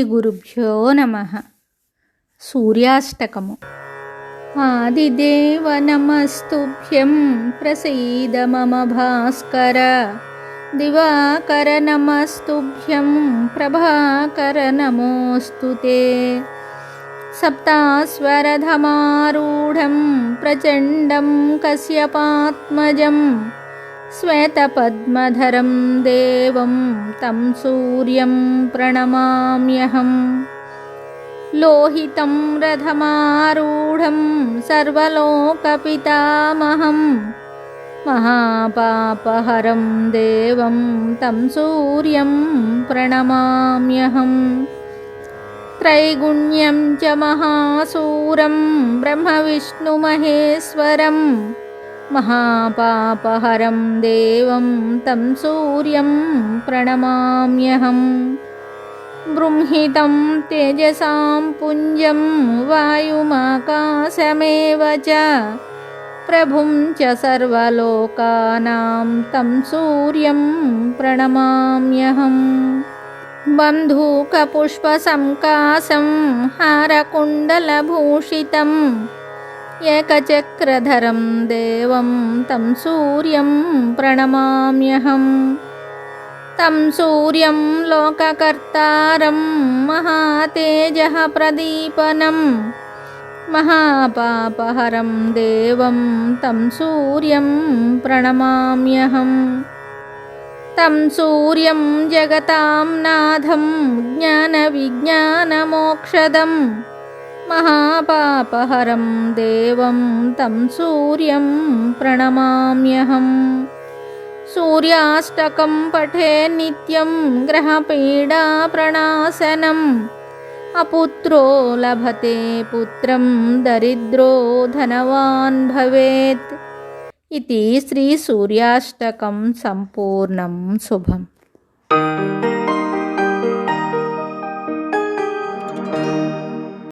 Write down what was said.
గురుభ్యో నమః. సూర్యాష్టకము. ఆదిదేవ నమస్తుభ్యం ప్రసీద మమ భాస్కర. దివాకర నమస్తుభ్యం ప్రభాకర నమోస్తుతే. సప్తాస్వరధమారూఢం ప్రచండం కశ్యపాత్మజం శ్వేతపద్మధరం దేవం తం సూర్యం ప్రణమామ్యహం. లోహితం రథమారూఢం సర్వలోకపితామహం మహాపాపహరం దేవం తం సూర్యం ప్రణమామ్యహం. త్రైగుణ్యం చ మహాసూరం బ్రహ్మవిష్ణుమహేశ్వరం మహాపాపహరం దేవం తం సూర్యం ప్రణమామ్యహం. బృంహితం తేజసాం పుంజం వాయుమాకాశమేవ చ ప్రభుం చ సర్వలోకానాం తం సూర్యం ప్రణమామ్యహం. బంధూకపుష్పసంకాశం హారకుండలభూషితం ఏకచక్రధరం దేవం తం సూర్యం ప్రణమామ్యహం. తం సూర్యం లోకకర్తారం మహాతేజః ప్రదీపనం మహాపాపహరం దేవం తం సూర్యం ప్రణమామ్యహం. తం సూర్యం జగతాం నాథం జ్ఞానవిజ్ఞానమోక్షదం మహాపాపహరం దేవం తం సూర్యం ప్రణమామ్యహం. సూర్యాష్టకం పఠే నిత్యం గ్రహపీడా ప్రణాశనం అపుత్రో లభతే పుత్రం దరిద్రో ధనవాన్ భవేత్. ఇది శ్రీ సూర్యాష్టకం సంపూర్ణం. శుభం.